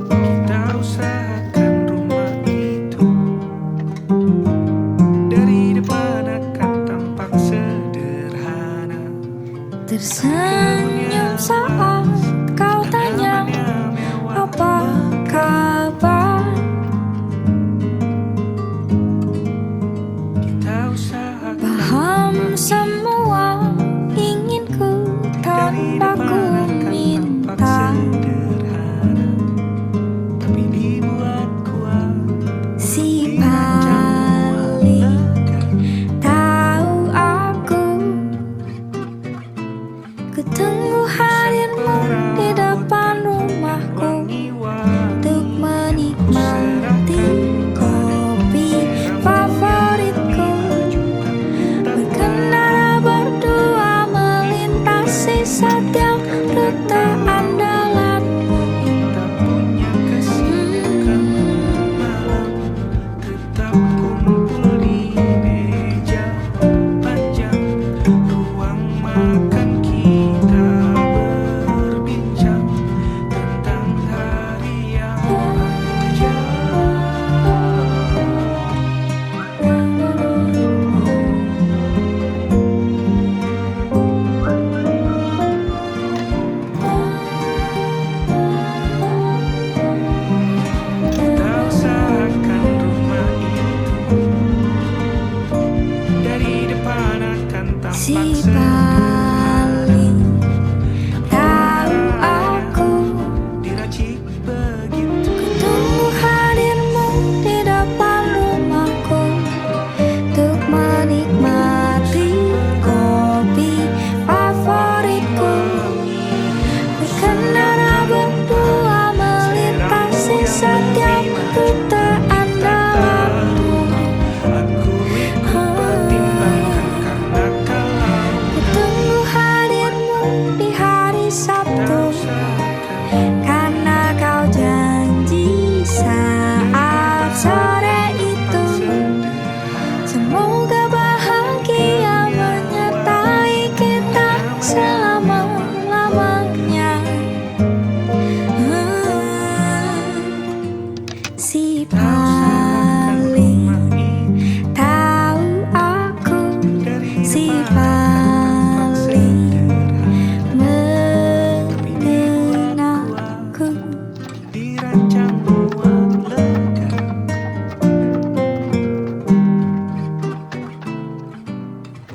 Kita usahakan rumah itu dari depan akan tampak sederhana. Tersenyum saat kau tanya apa kabar. Kita usahakan Paham semua inginku dari tanpa ku depan akan tampak minta. sederhana, tapi dibuat kuat, Si dirancang paling lega. tahu aku, ku tunggu hadirmu di depan rumahku untuk menikmati kopi favoritku. Berkendara berdua melintasi setiap rute andalanmu. Kita punya kesibukan malam, tetap kumpul di meja panjang ruang makan. Kita berbincang tentang hari yang panjang. Kita usahakan rumah itu dari depan akan tampak Si sederhana, paling tahu aku, diracik begitu. ku tunggu hadirmu di depan rumahku untuk menikmati kopi favoritku. Berkendara berdua melintasi setiap rute andalanmu. Aku ikut pertimbangkan karena kalau Ku tunggu hadirmu di hari Sabtu, karena kau janji saat sore itu. Semoga bahagia menyertai kita selama-lamanya. Si paling tahu aku, si paling mengenalku. dirancang buat lega.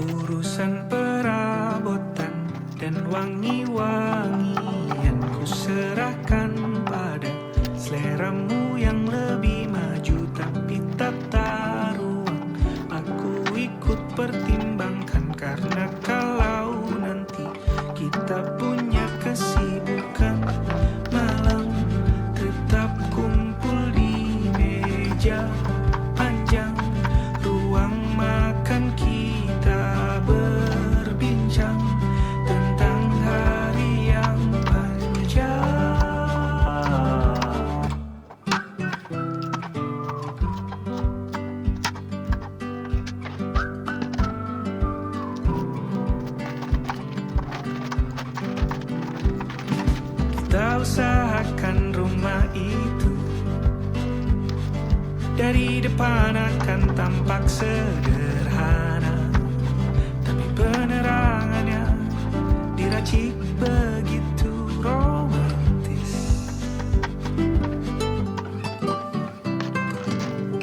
Urusan perabotan dan wangi-wangian ku serahkan pada seleramu yang lebih maju, tapi tata ruang aku ikut pertimbangkan karena kalau nanti kita punya kesibukan malam, tetap kumpul di meja panjang ruang makan. Kita berbincang tentang hari yang panjang. Kita usahakan rumah itu dari depan akan tampak sederhana, tapi penerangannya diracik begitu romantis.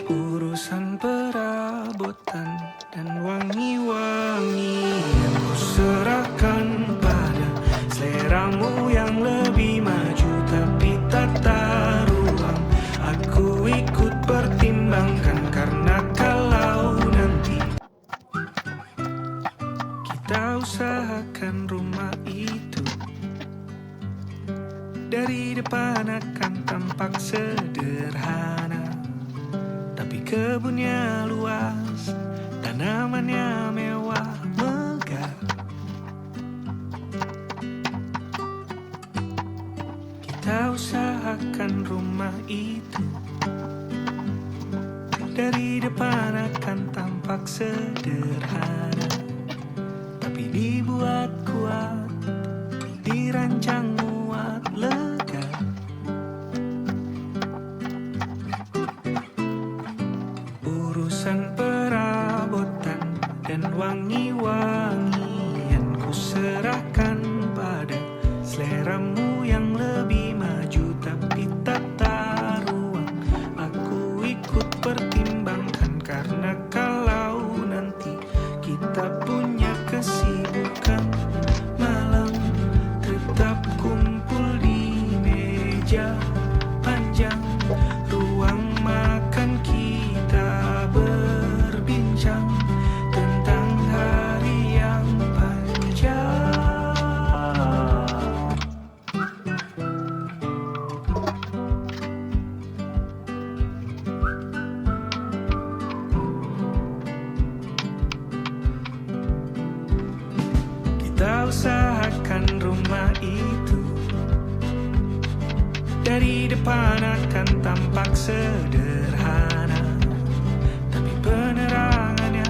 Urusan perabotan dan wangi-wangian ku serahkan pada seleramu yang lebih maju, tapi tata ruang aku ikut pertimbangkan karena kalau nanti kita usahakan rumah itu dari depan akan tampak sederhana, tapi kebunnya luas, tanamannya mewah megah. Kita usahakan rumah itu dari depan akan tampak sederhana, tapi dibuat kuat, dirancang muat lega. meja panjang, ruang makan kita berbincang tentang hari yang panjang. Kita usahakan rumah itu dari depan akan tampak sederhana, tapi penerangannya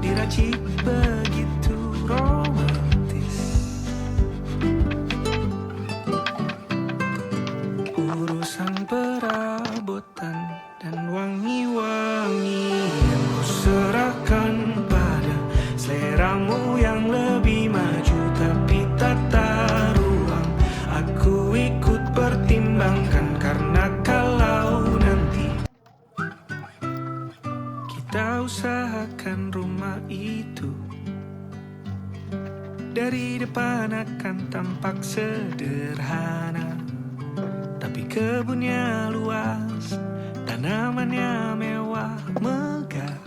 diracik begitu romantis. Urusan perabotan dan wangi-wangian ku serahkan pada seleramu yang lebih maju, tapi tata ruang aku ikut pertimbangkan, karena kalau nanti kita usahakan rumah itu dari depan akan tampak sederhana, tapi kebunnya luas, tanamannya mewah megah.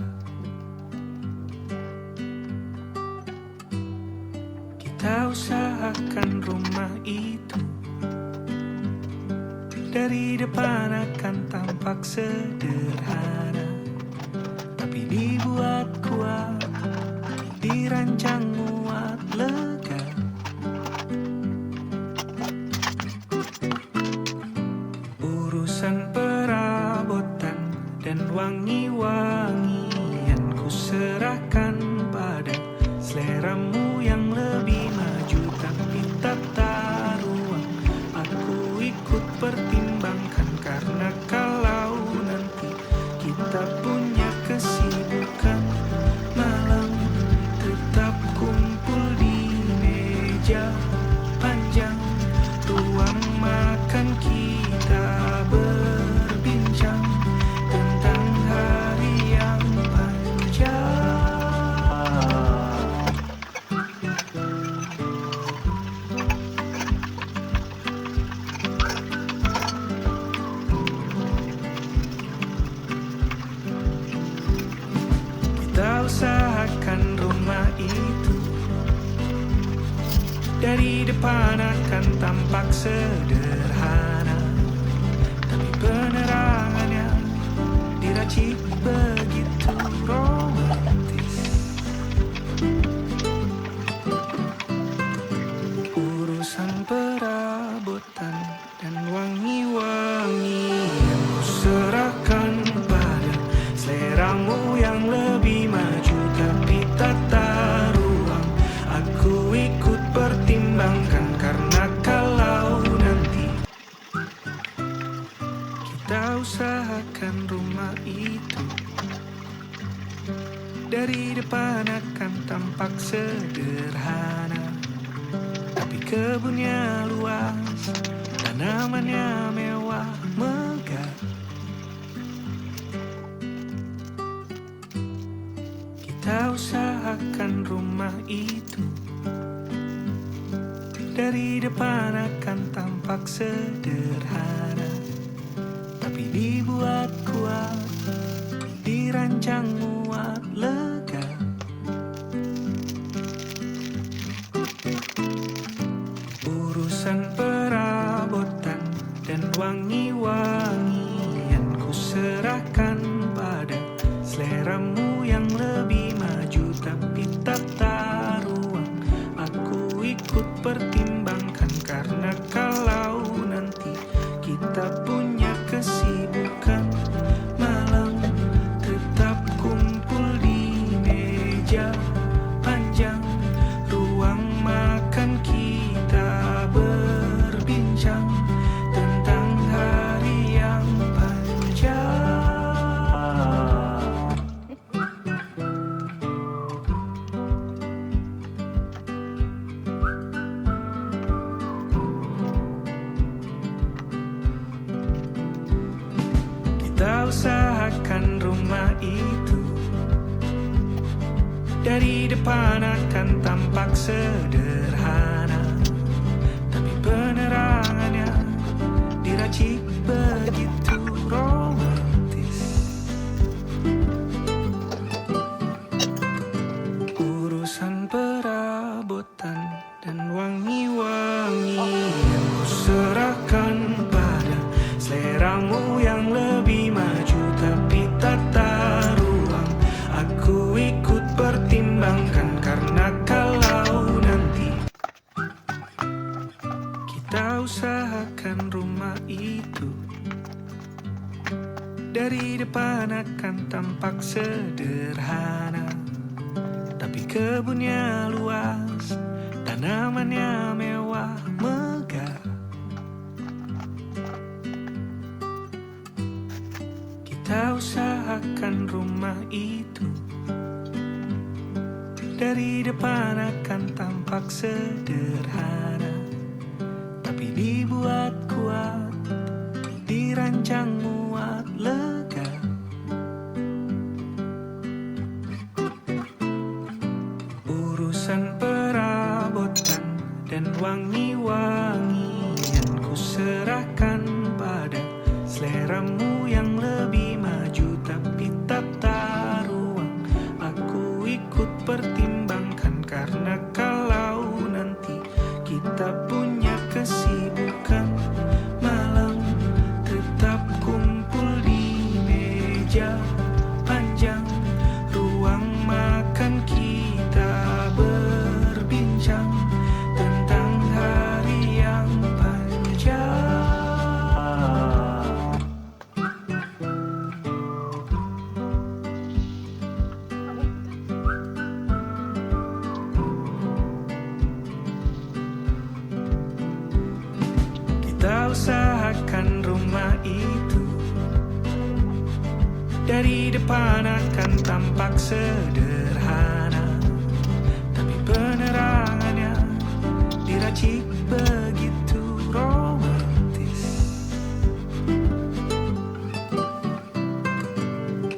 Kita usahakan rumah itu dari depan akan tampak sederhana, tapi dibuat kuat, dirancang muat lega. Urusan perabotan dan wangi-wangian ku serahkan pada seleramu yang lebih maju, tapi tata ruang aku ikut pertimbangkan, karena kalau nanti kita punya kesibukan, malam tetap kumpul di meja panjang, ruang makan kita berbincang tentang hari yang panjang. Kita usahakan rumah itu dari depan akan tampak sederhana, tapi penerangannya diracik begitu romantis. Urusan perabotan dan wangi-wangian ku serahkan pada seleramu yang lebih maju, tapi tata ruang aku ikut pertimbangkan, karena kalau nanti kita usahakan rumah itu dari depan akan tampak sederhana, tapi kebunnya luas, tanamannya mewah megah. Kita usahakan rumah itu dari depan akan tampak sederhana, tapi dibuat kuat, dirancang muat lega. Urusan perabotan dan wangi-wangian ku serahkan pada seleramu yang lebih maju, tapi tata ruang aku ikut pertimbangkan, karena kalau nanti kita punya kesibukan, malam tetap kumpul di meja panjang, ruang makan kita berbincang tentang hari yang panjang. Kita usahakan rumah itu dari depan akan tampak sederhana, tapi penerangannya Dari depan akan tampak sederhana, tapi kebunnya luas, tanamannya mewah megah. Kita usahakan rumah itu. Dari depan akan tampak sederhana, tapi dibuat kuat, dirancang muat lega. Urusan perabotan dan wangi-wangian ku serahkan pada seleramu yang lebih maju, tapi tata ruang aku ikut pertimbangkan, karena kalau nanti kita punya kesibukan malam, tetap kumpul di meja panjang ruang makan, kita berbincang tentang hari yang panjang. Kita usahakan rumah itu. Dari depan akan tampak sederhana, tapi penerangannya diracik begitu romantis.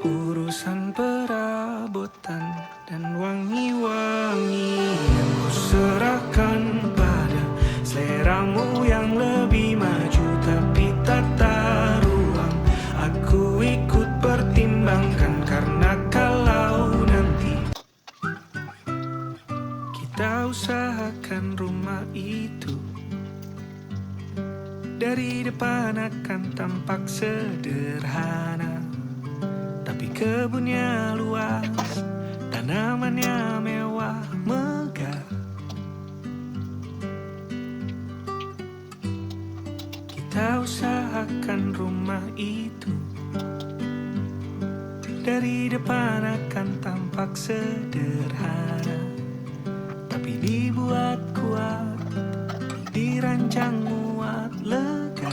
Urusan perabotan dan wangi-wangian ku serahkan pada seleramu yang lebih maju, tapi tata ruang aku ikut pertimbangkan, karena kalau nanti kita usahakan rumah itu. Dari depan akan tampak sederhana, tapi kebunnya luas, tanamannya mewah megah. Kita usahakan rumah itu. Dari depan akan tampak sederhana, tapi dibuat kuat, dirancang muat lega.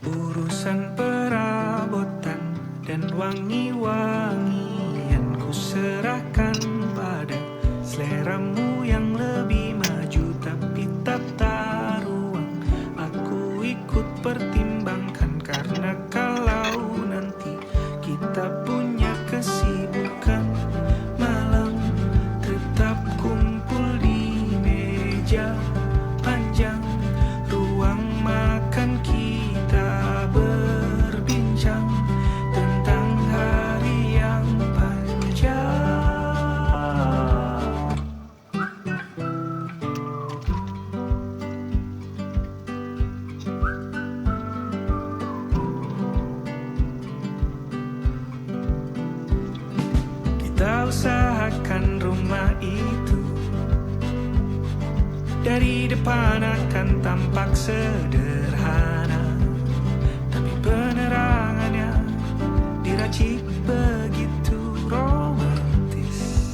Urusan perabotan dan wangi-wangian ku serahkan pada seleramu yang lebih maju, tapi tata ruang aku ikut pertimbangkan, karena kalau nanti kita punya kesibukan malam, tetap kumpul di meja panjang ruang makan, kita berbincang tentang hari yang panjang. Kita usahakan rumah itu. Dari depan akan tampak sederhana, tapi penerangannya diracik begitu romantis.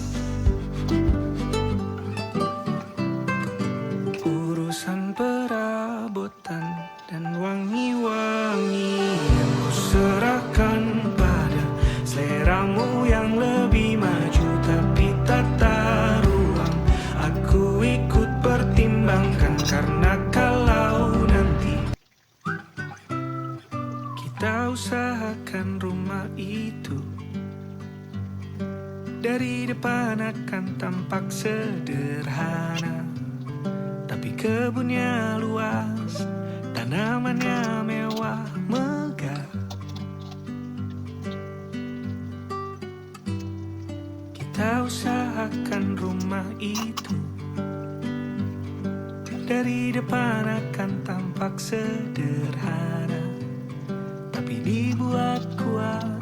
Urusan perabotan dan wangi-wangian ku serahkan pada seleramu yang lebih maju, tapi tata ruang aku ikut pertimbangkan, karena kalau nanti kita usahakan rumah itu. Dari depan akan tampak sederhana, tapi kebunnya luas, tanamannya mewah megah. Kita usahakan rumah itu. Dari depan akan tampak sederhana, tapi dibuat kuat,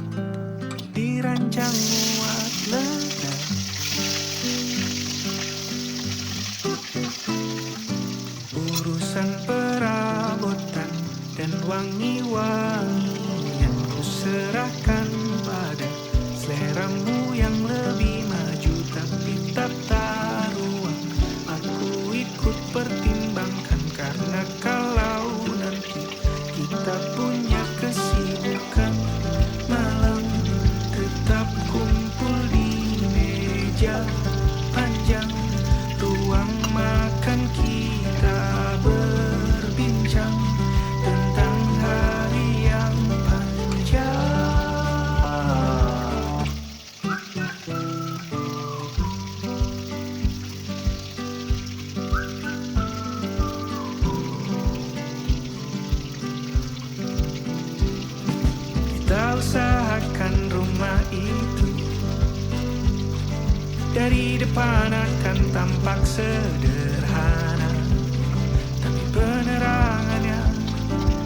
dirancang muat lega. Urusan perabot dan wangi-wangi yang ku serahkan pada seleramu yang lebih maju. Tapi tak taruhan aku ikut pertimbangkan, karena kalau nanti kita punya kesibukan, malam tetap kumpul di meja panjang ruang makan, kita berbincang tentang hari yang panjang. Kita usahakan rumah itu dari depan akan tampak sederhana, tapi penerangannya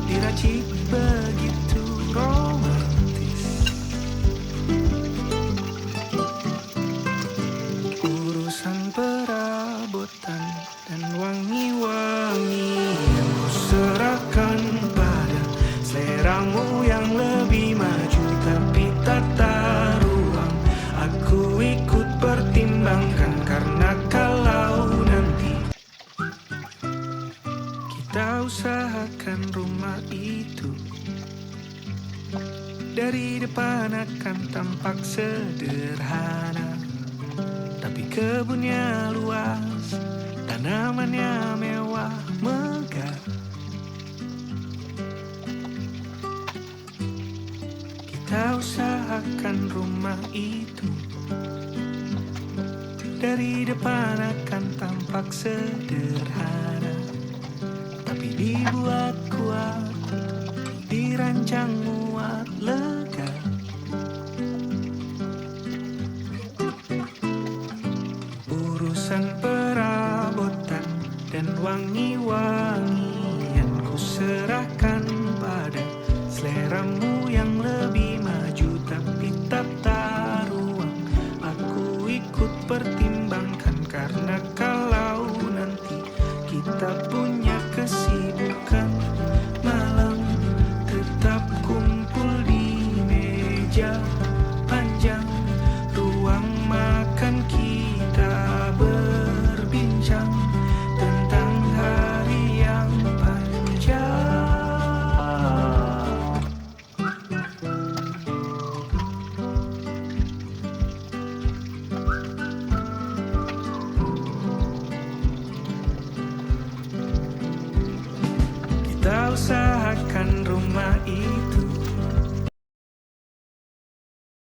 diracik begitu romantis. Urusan perabotan dan wangi-wangi yang kuserahkan pada seleramu yang lebih maju. Tapi tak taruhan aku ikut pertimbangkan, karena kalau nanti kita usahakan rumah itu dari depan akan tampak sederhana, tapi kebunnya luas, tanamannya mewah megah. Kita usahakan rumah itu dari depan akan tampak sederhana, tapi dibuat kuat, dirancang muat lega. Urusan perabotan dan wangi-wangi yang ku serahkan pada seleramu yang lebih maju. Tapi tak taruhan aku ikut pertimbangkan, karena kalau nanti kita punya kesibukan, malam tetap kumpul di meja panjang ruang makan, kita berbincang tentang hari yang panjang. Kita usahakan rumah ini